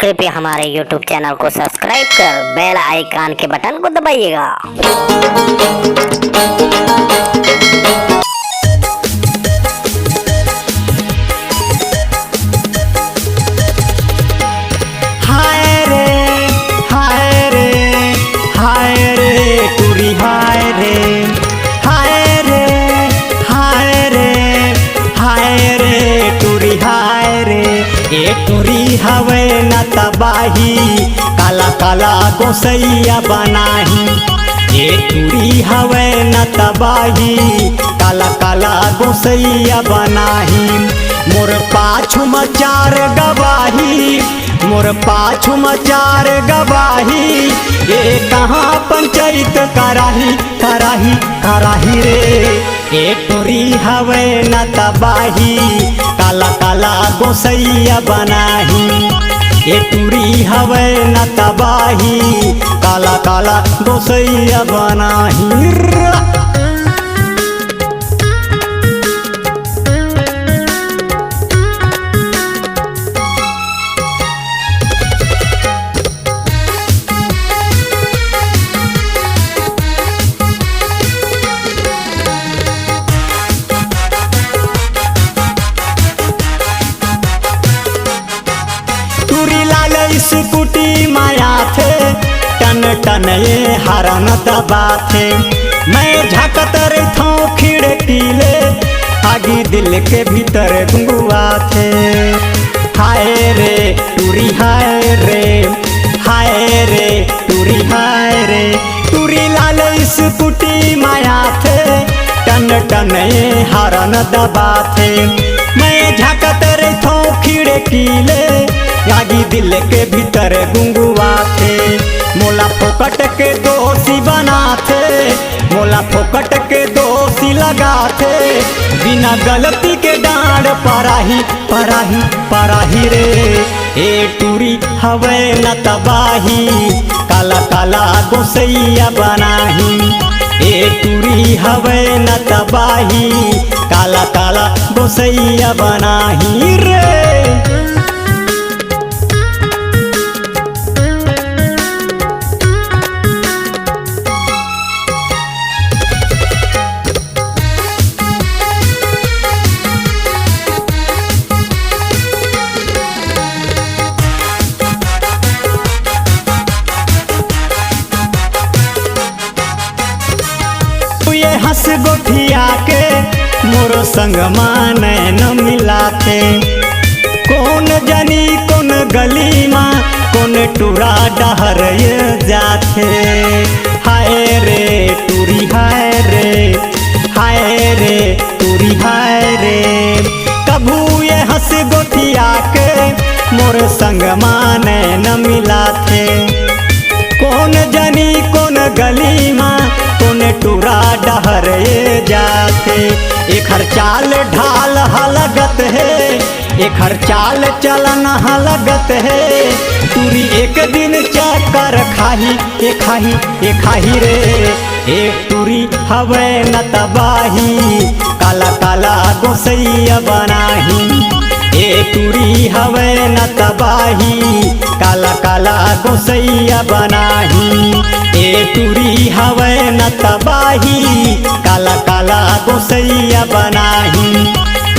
कृपया हमारे YouTube channel को सब्सक्राइब कर बेल आइकन के बटन को दबाइएगा। हाय रे हाय रे हाय रे टूरी हाय रे हाय रे हाय रे हाय रे टूरी हाय रे। ए टूरी हवे न तबाही काला काला गोसैया बनाही। ए टूरी हवे न तबाही काला काला गोसैया बनाही। मोर पाछू मचार गवाही मोर पाछू मचार गवाही। ये कहाँ पंचायत कराही कराही कराही रे। ए टूरी हवे न तबाही काला काला गोसैया बनाही। ए टूरी हवे न तबाही काला काला गोसैया बनाही। स्कूटी माया थे टन टन ये हरन दबा थे। मैं झकत रहता हूँ खिड़कीले आगे दिल के भीतर गुंगुआ थे। हाय रे टूरी हाय रे हाय रे टूरी हाय रे। टूरी लाल स्कूटी माया थे टन टन ये हरन दबा थे। मैं झकत रहता हूँ खिड़कीले आगी दिल के भीतर गुंगुआ थे। मोला फोकट के दोषी बनाते मोला फोकट के दोषी लगाते। बिना गलती के डांड पराही पराही पराही रे। ए टूरी हवे न तबाही काला काला गोसैया बनाही। ए टूरी हवे न तबाही काला काला गोसैया बनाही रे। हंस गोठिया के मोरो संग माने न मिलाते। कौन जनी कौन गली माँ कौन टूरा डहर ये जाते। हाय रे टूरी हाय रे हाय रे टूरी हाय रे। कभू ये हंस गोठिया के मोर संग माने न मिलाते। कौन जनी कौन गली माँ कौन टूरा डहर ये जाते। एक हर चाल ढाल हलगत है एक हर चाल चलन हलगत है। टूरी एक दिन चक्कर खाही ए खाही ए खाही रे। एक टूरी हवे न तबाही काला काला गोसैया बनाही। ए टूरी हवे न तबाही काला काला गोसैया बनाही। ए टूरी हवे न तबाही काला काला गोसैया बनाही।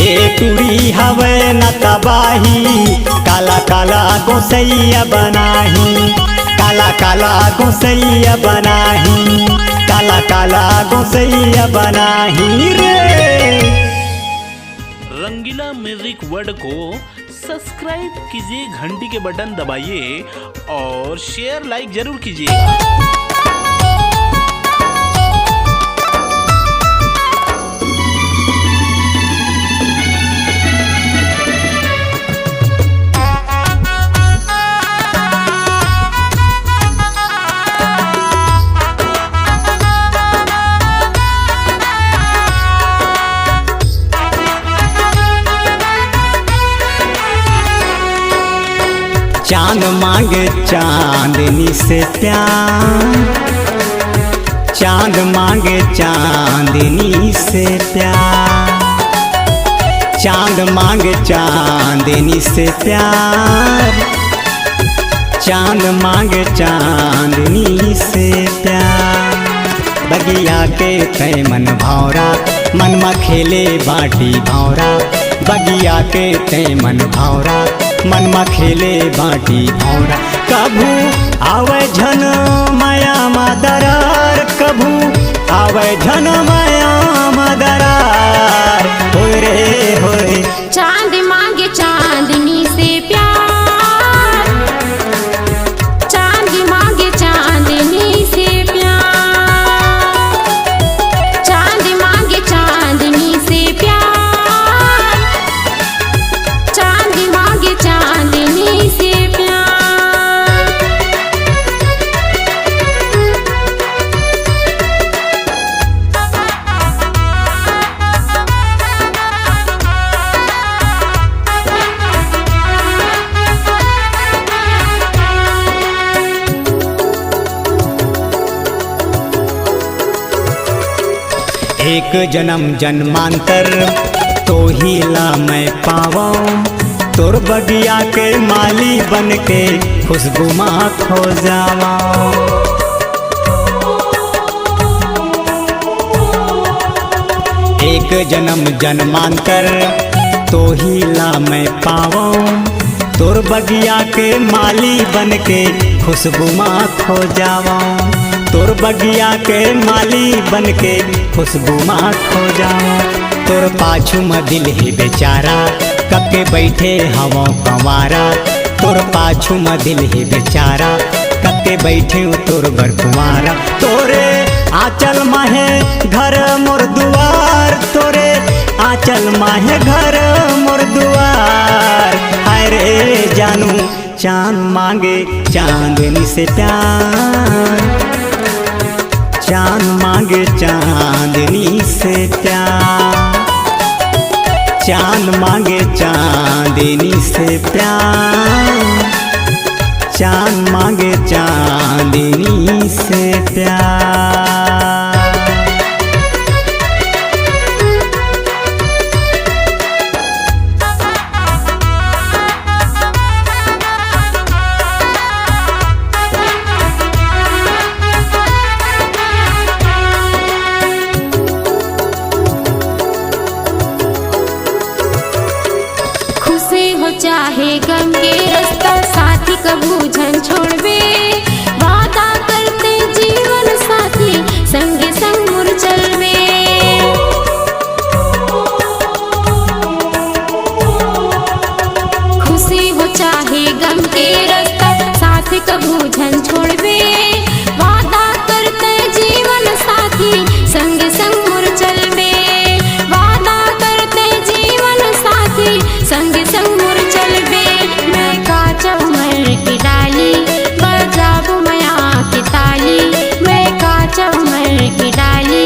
ए टूरी हवे न तबाही काला काला गोसैया बनाही। काला काला गोसैया बनाही काला काला गोसैया बनाही रे। रंगीला म्यूजिक वर्ल्ड को सब्सक्राइब कीजिए, घंटी के बटन दबाइए और शेयर लाइक जरूर कीजिएगा। चांद मांगे चांदनी से प्यार चांद मांगे चांदनी से प्यार। चांद मांगे चांदनी से प्यार, चांद मांगे चांदनी से प्यार। बगिया के तय मन भौरा, मन में खेले बाटी भौरा। बगिया के तय मन भौरा, मन में खेले बाटी भौरा। कभू आवे झन माया मदरार, कभू आवे झन माया मदरार। होय रे होय चांद मांगे चांदनी से प्यार, चांद मांगे चांदनी से प्यार, चांद मांगे चांदनी से प्यार, चांद मांगे चांदनी से प्यार। एक जन्म जन्मांतर तो ही ला मैं पावाऊं। तोर बगिया के माली बन के खुशबू माँ खो जावा। एक जन्म जन्मांतर तो ही ला मैं पावाऊं। तोर बगिया के माली बन के खुशबू माँ खो जावा। तोर बगिया के माली बन के खुशबू माँ खो जाओ। तोर पाछू में दिल ही बेचारा, कब के बैठे हवा कंवारा। तोर पाछू में दिल ही बेचारा, कब के बैठे तोर बर कुंवारा। तोरे आंचल माहे घर मोर दुआर, तोरे आंचल माहे घर मोर दुआर। हाय रे जानू चांद मांगे चांदनी से प्यार, चांद मांगे चांदनी से प्यार। चांद मांगे चांदनी से प्यार, चांद मांगे चांदनी से प्यार। चाहे गम के रास्ता साथी कभू झन छोड़बे। वादा करते जीवन साथी संगे संग मुर चलबे। खुशी हो चाहे गम के रास्ता साथी कभू झन छोड़बे। वादा करते जीवन साथी संगे संग मुर चलबे। वादा करते जीवन साथी संगे संग मुर चलबे। मैं काचा उमर की डाली बजाबू मया की ताली। मैं काचा उमर की डाली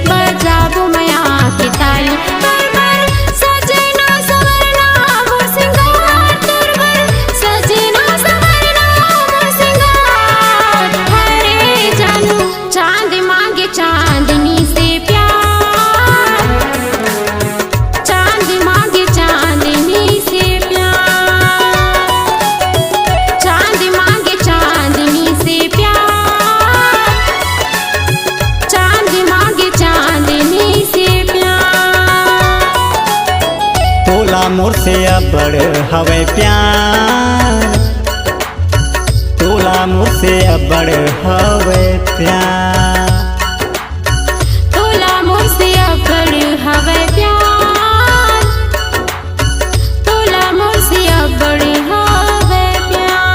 बजाबू मया की ताली। तुरबर सजना सवरना वो सिंगार, तुरबर सजना सवरना वो सिंगार। हरे जानू चांद मांगे चांदनी से प्यार, चांद मांगे चांदनी से प्यार, चांद मांगे चांदनी से प्यार, चांद मांगे चांदनी से प्यार। तोला मोर से अबड़ हवे प्यार, तोला मोर से अबड़ हवे प्यार। तोला मोर से अबड़ हवे प्यार, तोला मोर से अबड़ हवे प्यार।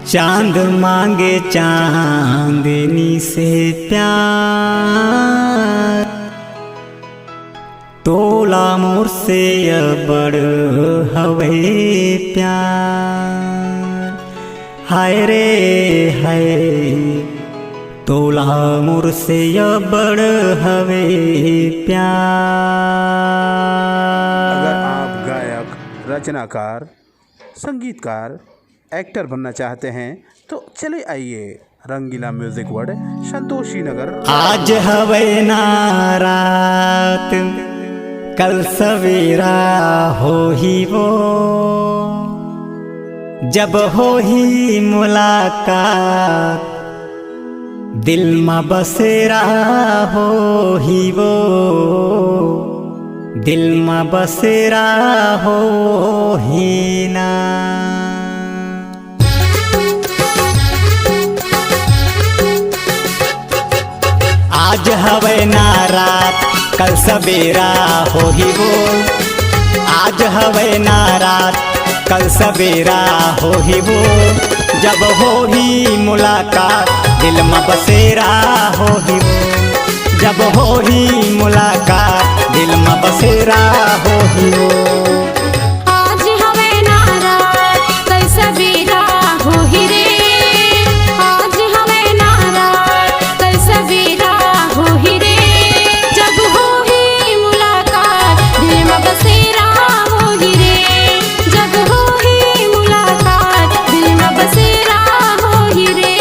चांद मांगे चांदनी से प्यार, तोला मोर से अबड़ हवे प्यार। हाय रे हाय तोला मोर से अबड़ हवे प्यार। अगर आप गायक, रचनाकार, संगीतकार, एक्टर बनना चाहते हैं तो चले आइए रंगीला म्यूजिक वर्ड, संतोषी नगर। आज हवे ना रात, कल सवेरा हो ही वो। जब हो ही मुलाकात दिल में बसेरा हो ही वो, दिल में बसेरा हो ही ना। आज हवे ना रात कल सवेरा हो ही वो, आज हवे ना रात कल सवेरा हो ही वो। जब हो ही मुलाकात दिल में बसेरा हो ही वो, जब हो ही मुलाकात दिल में बसेरा हो ही वो। आज हवे ना रात कल सवेरा हो ही रे, आज हवे ना रात कल सवेरा हो ही रे। जब हो ही मुलाकात दिल में बसेरा हो ही रे, जब हो ही मुलाकात दिल में बसेरा हो ही रे।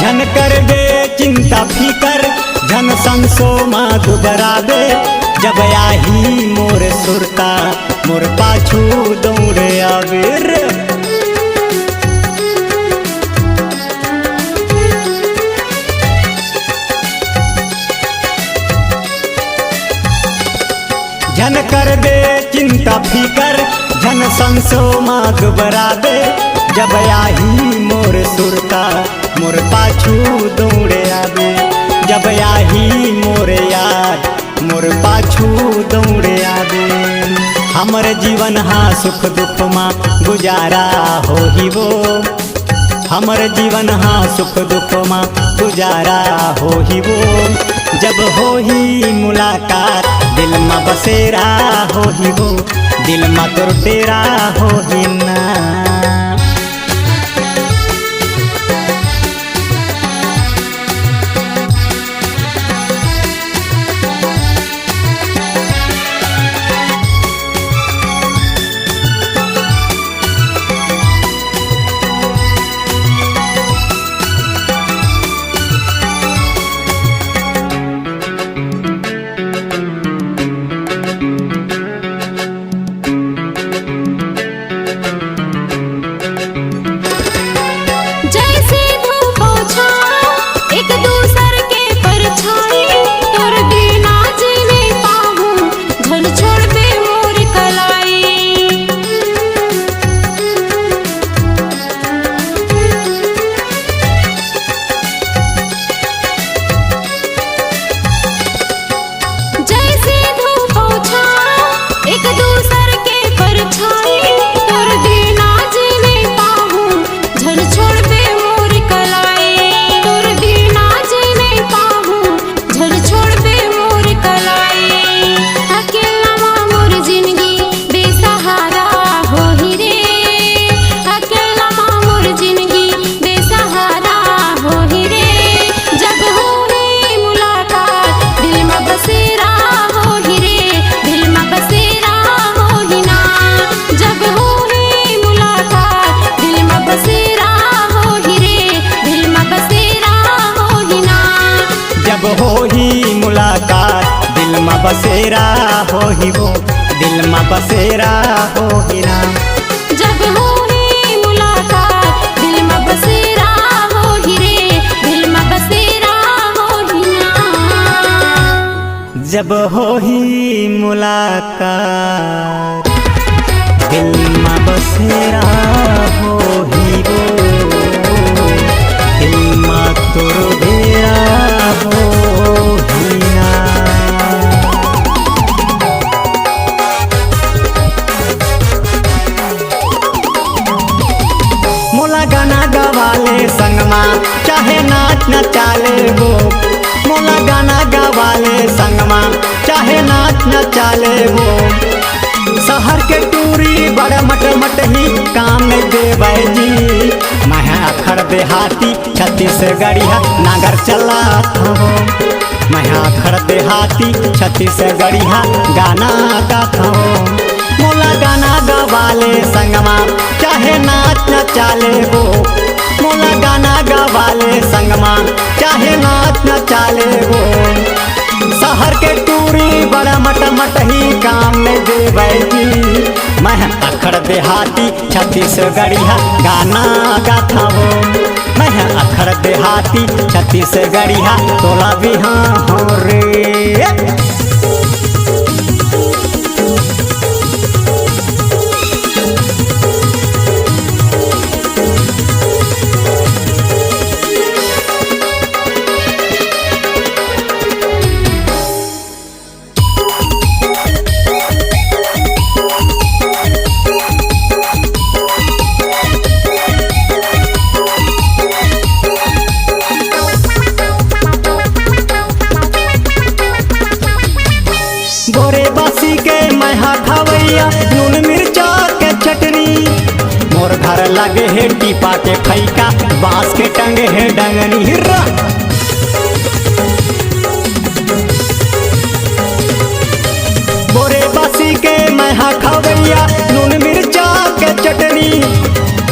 झन कर दे चिंता फिकर झन संसो माँ दुबराबे। जब आही मोर सुरता मोर पाछू दौड़े आवे रे। झन कर दे चिंता फिकर झन संसो माँ दुबराबे। जब आही मोर सुरता मोर पाछू दौड़े आवे, जब आही मोर याद मोर पाछू दौड़े आवे। हमर जीवन हाँ सुख दुख माँ गुजारा हो ही वो, हमर जीवन हाँ सुख दुख माँ गुजारा हो ही वो। जब हो ही मुलाकात दिल में बसेरा हो ही वो, दिल में तोर डेरा हो ही ना। जैसे धूप छाँव एक दूसर के परछाई, तोर बिना जीने पाहूं झल छोड़ दे मोर कलाई। जैसे धूप छाँव एक दूसर के परछाई, तोर बिना जीने पाहूं झल छोड़ दे मोर कलाई। तोर बिना जीने पाहूं झल छोड़ दे मोर कलाई। अकेला मोर जिंदगी बेसहारा हो ही रे, अकेला मोर जिंदगी बेसहारा हो ही रे। जब हो ही मुलाकात दिल में बसेरा हो ही रे, दिल में बसेरा हो ही ना। जब हो ही मुलाकात दिल में बसेरा हो ही रे, दिल में बसेरा हो ही ना। जब हो ही मुलाकात दिल में बसेरा हो ही वो, दिल में बसेरा हो ही ना। जब हो ही मुलाकात दिल में बसेरा हो ही रे, दिल में बसेरा हो ही ना। जब हो ही मुलाकात दिल में बसेरा हो ही वो, दिल में तोर डेरा हो ही ना। मोला गाना गावा गवाले संगमा चाहे नाच न चाले वो, मोला गाना गवाले संगमा चाहे नाच न चाले वो। शहर के टूरी बड़ा मट ही काम नहीं देवे जी, मैं अखड़ देहाती छत्तीसगढ़िया नागर चला हो। मैं अखड़ देहाती छत्तीसगढ़िया गाना गाता हो, मोला गाना गवाले संगमा चाहे नाच न चाले वो, मोला गाना गवाले संगमा चाहे नाच न चाले वो। शहर के टूरी बड़ा मट ही काम में देवे जी, मैं अखड़ देहाती छत्तीसगढ़िया गाना गाता हो। मैं अखड़ देहाती छत्तीसगढ़िया तोला भी हाँ हो रे। नून मिर्चा के चटनी मोर घर लगे है टीपा के फैका, बांस के टंगे है डंगनी हिर्रा। बोरे बासी के मैं खवैया नून मिर्चा के चटनी,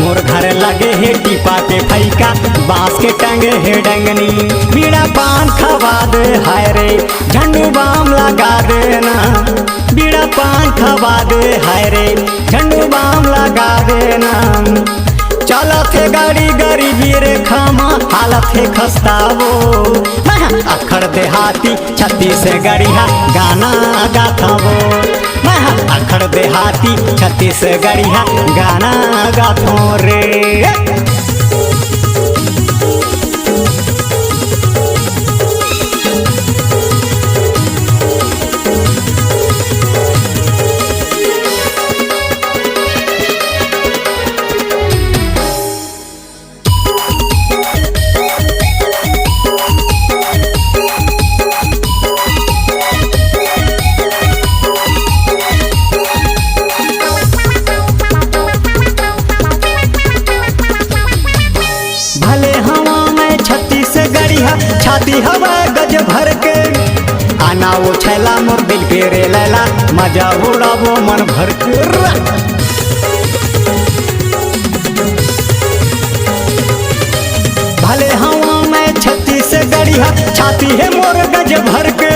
मोर घर लगे है टीपा के फैका, बांस के टंगे है डंगनी। बीड़ा पान खवा दे हाय रे, झंडू बाम लगा देना, बीड़ा पान खवा दे हाय रे, झंडू बाम लगा देना। चलत है गाड़ी गरीबी रेखा माँ हालत है खस्ता वो, मैं अखड़ देहाती छत्तीसगढ़िया गाना गाता वो। मैं अखड़ देहाती छत्तीसगढ़िया गाना गाता रे। छाती हवा गज भर के आना वो छैला मोर दिल के रे लैला, मजा उड़ावो मन भर के। भले हवा में छत्तीसगढ़िया छाती है मोर गज भर के,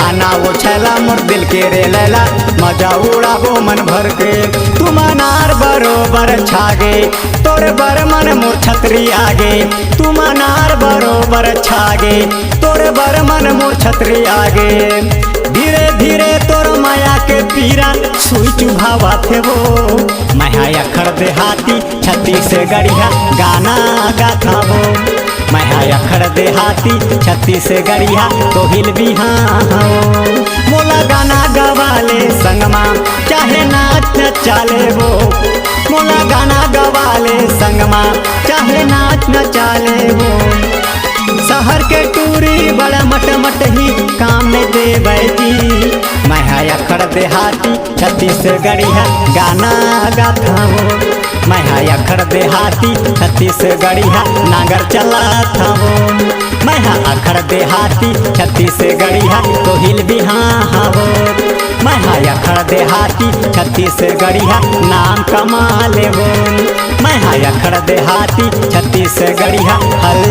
आना वो छैला मोर दिल के रे लैला, मजा उड़ावो मन भर के। तुम अनार बरोबर छागे तोरे बर मन मोर छतरी आगे, तुम अनार बरोबर छागे तोरे बर मन मोर छतरी आगे। धीरे धीरे तोर माया के पीरा सुई चुभावा थे वो, मैं अखड़ देहाती छत्तीसगढ़िया गाना गाता वो। मैं अखड़ देहाती छत्तीसगढ़िया तो हिल भी हाँ हो, मोला गाना गवाले संगमा चाहे नाच न चाले वो, मोला गाना गवाले संगमा चाहे नाच न चाले वो। शहर के टूरी बड़ा मट ही काम में देवे जी, मैं अखड़ देहाती छत्तीसगढ़िया गाना गाता हो। मैं अखड़ देहाती छत्तीसगढ़िया नागर चलाता हो। मैं अखड़ देहाती छत्तीसगढ़िया तो हिल भी हाँ हो, मैं अखड़ देहाती छत्तीसगढ़िया नाम कमा ले वो। मैं अखड़ देहाती छत्तीसगढ़िया हल